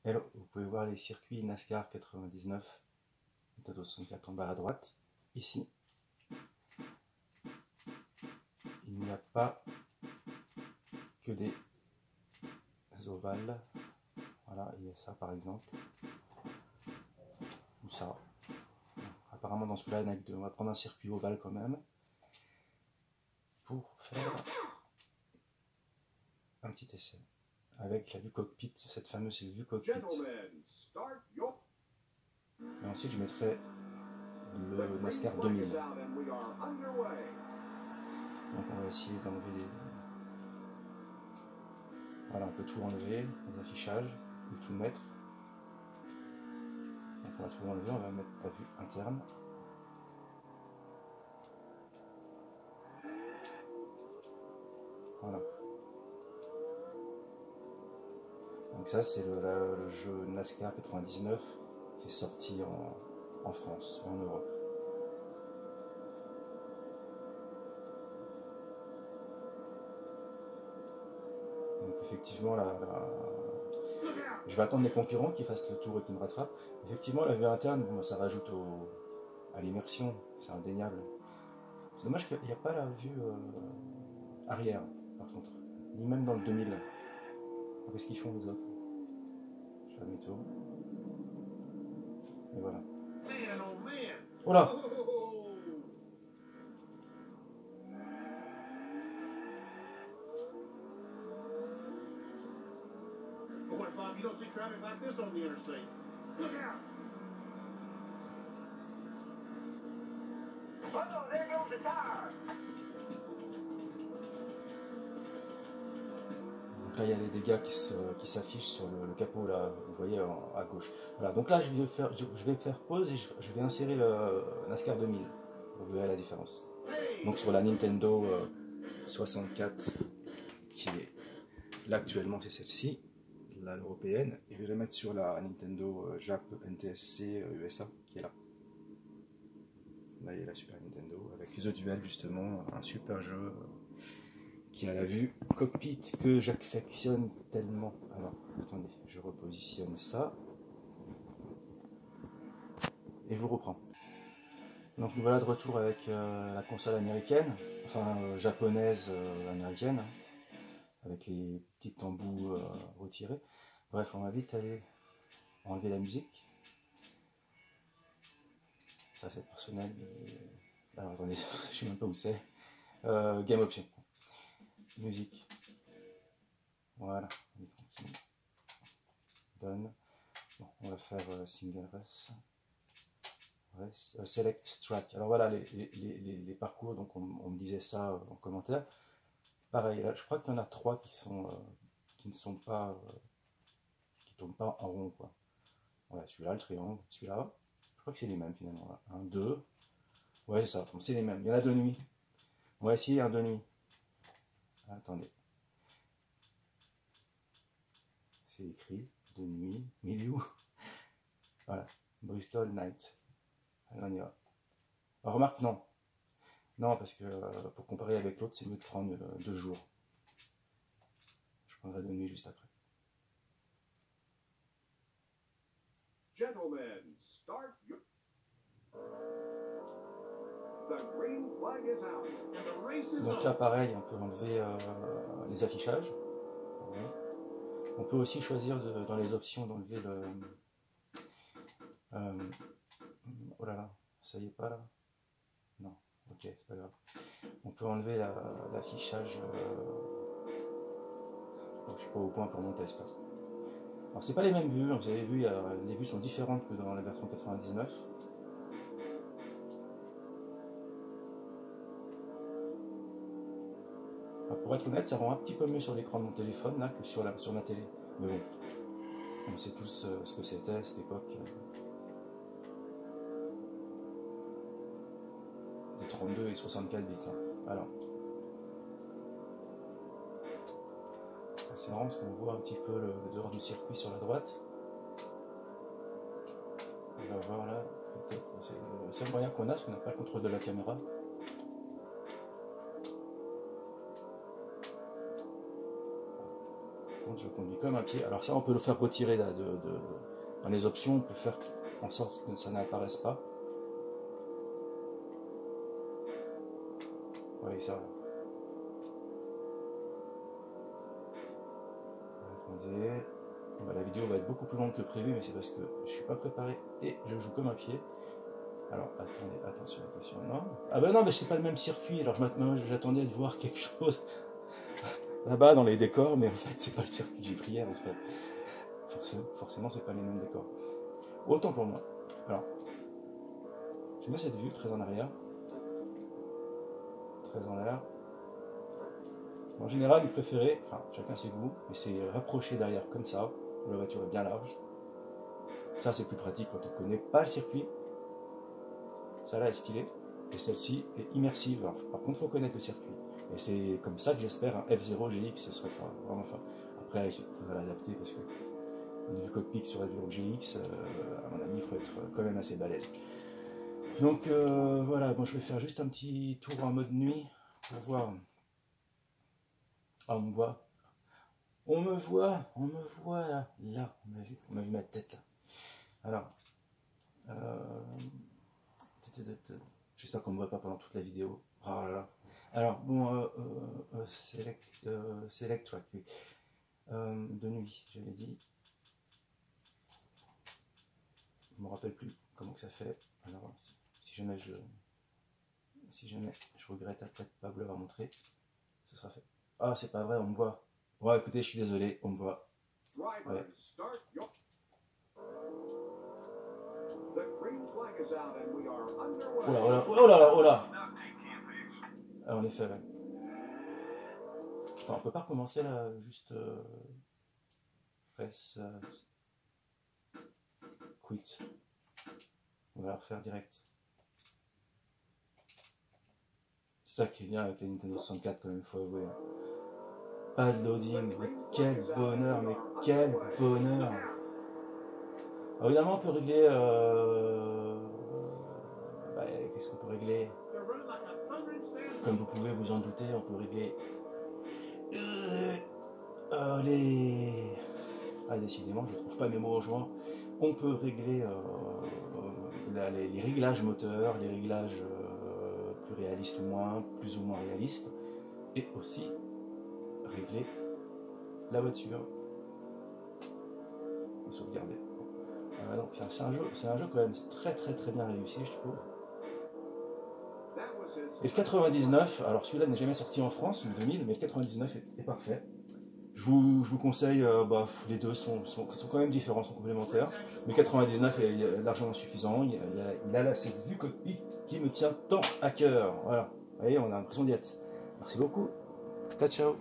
Et là, vous pouvez voir les circuits NASCAR 99, Nintendo 64 en bas à droite. Ici, il n'y a pas que des ovales. Voilà, il y a ça par exemple. Ou ça. Apparemment dans celui-là, on va prendre un circuit ovale quand même. Pour faire un petit essai. Avec la vue cockpit, cette fameuse vue cockpit. Et ensuite je mettrai le NASCAR 2000. Donc on va essayer d'enlever les... Voilà, on peut tout enlever, les affichages, ou tout mettre. Donc on va tout enlever, on va mettre la vue interne. Voilà. Donc ça c'est le jeu NASCAR 99 qui est sorti en France et en Europe. Donc effectivement je vais attendre les concurrents qui fassent le tour et qui me rattrapent. Effectivement la vue interne, bon, ça rajoute à l'immersion, c'est indéniable. C'est dommage qu'il n'y a pas la vue arrière par contre, ni même dans le 2000. Qu'est-ce qu'ils font les autres? Je fais demi-tour. Et voilà. Oh là! You don't see traffic like this on the interstate. Look out! Oh, there goes the tire. Donc là, il y a les dégâts qui s'affichent sur le capot, là, vous voyez, à gauche. Voilà, donc là, je vais faire pause et je vais insérer le NASCAR 2000. Vous verrez la différence. Donc sur la Nintendo 64, qui est là actuellement, c'est celle-ci. Là, l'européenne, et je vais la mettre sur la Nintendo Jap NTSC USA qui est là. Là, il y a la Super Nintendo avec The Duel, justement, un super jeu qui a la vue cockpit que j'affectionne tellement. Alors, attendez, je repositionne ça et je vous reprends. Donc, nous voilà de retour avec la console américaine, enfin japonaise américaine, avec les petits embouts retirés. Bref, on va vite aller enlever la musique. Ça c'est personnel. Alors attendez, je sais même pas où c'est. Game option. Musique. Voilà, on est tranquille. Done. Bon, on va faire single res. Select track. Alors voilà les parcours, donc on me disait ça en commentaire. Pareil, là je crois qu'il y en a 3 qui ne sont pas qui tombent pas en rond quoi. Voilà, celui-là, le triangle, celui-là. Je crois que c'est les mêmes finalement. 1, 2. Ouais, c'est ça. Donc c'est les mêmes. Il y en a de nuit. On va essayer un de nuit. Ah, attendez. C'est écrit de nuit. Mais il est où? Voilà. Bristol Night. Allez, on y va. Alors, remarque, non. Non, parce que pour comparer avec l'autre, c'est mieux de prendre 2 jours. Je prendrai de nuit juste après. Gentlemen, start your... Donc là pareil, on peut enlever les affichages. On peut aussi choisir dans les options d'enlever le... oh là là, ça y est pas là? Non, ok, c'est pas grave. On peut enlever l'affichage... Oh, je suis pas au point pour mon test. Hein. Alors c'est pas les mêmes vues, hein, vous avez vu, les vues sont différentes que dans la version 99. Pour être honnête, ça rend un petit peu mieux sur l'écran de mon téléphone là que sur ma télé. Mais bon, on sait tous ce que c'était à cette époque. Des 32 et 64 bits. Hein. Alors, c'est marrant parce qu'on voit un petit peu le dehors du circuit sur la droite. On va voir là, peut-être, c'est le seul moyen qu'on a parce qu'on n'a pas le contrôle de la caméra. je conduis comme un pied. Alors ça, on peut le faire retirer là, dans les options, on peut faire en sorte que ça n'apparaisse pas. Oui, ça. Attendez. Bah, la vidéo va être beaucoup plus longue que prévu, mais c'est parce que je suis pas préparé et je joue comme un pied. Alors, attendez, attention, attention, non. Ah ben non, mais c'est pas le même circuit, alors j'attendais de voir quelque chose là-bas dans les décors, mais en fait, c'est pas le circuit que j'ai pris hier, c'est pas... Forcément, c'est pas les mêmes décors. Autant pour moi. Alors, j'aime bien cette vue, très en arrière. Très en l'air. En général, le préféré, enfin, chacun ses goûts, mais c'est rapproché derrière comme ça, où la voiture est bien large. Ça, c'est plus pratique quand on connaît pas le circuit. Celle-là est stylée, et celle-ci est immersive. Alors, par contre, il faut connaître le circuit. Et c'est comme ça que j'espère un F0 GX, ce serait vraiment fort. Après, il faudra l'adapter parce que du cockpit sur F0 GX, à mon avis, il faut être quand même assez balèze. Donc voilà, bon, je vais faire juste un petit tour en mode nuit pour voir. Ah, on me voit. On me voit là, on m'a vu ma tête là. Alors, j'espère qu'on ne me voit pas pendant toute la vidéo. Oh là là. Alors, bon, select track, oui. De nuit, j'avais dit. Je ne me rappelle plus comment que ça fait. Alors, si jamais je regrette après de ne pas vous l'avoir montré, ce sera fait. Ah, c'est pas vrai, on me voit. Ouais, écoutez, je suis désolé, on me voit. Ouais. Oh là, oh là, oh là, oh là. Ah, en effet, ouais. Attends, on peut pas recommencer là, juste press quit. On va la refaire direct. C'est ça qui est bien avec la Nintendo 64 quand même, il faut avouer. Pas de loading, mais quel bonheur, mais quel bonheur. Alors évidemment on peut régler... qu'est-ce qu'on peut régler? Comme vous pouvez vous en douter, on peut régler... Ah, décidément, je ne trouve pas mes mots en joint. On peut régler les réglages moteurs, les réglages plus réalistes ou moins, plus ou moins réalistes, et aussi régler la voiture. Et sauvegarder. Donc c'est un jeu quand même très bien réussi, je trouve. Et le 99, alors celui-là n'est jamais sorti en France, le 2000, mais le 99 est parfait. Je vous conseille, les deux sont quand même différents, sont complémentaires. Mais 99 est largement suffisant. Il a là cette vue cockpit qui me tient tant à cœur. Voilà, vous voyez, on a l'impression d'y être. Merci beaucoup. Ciao.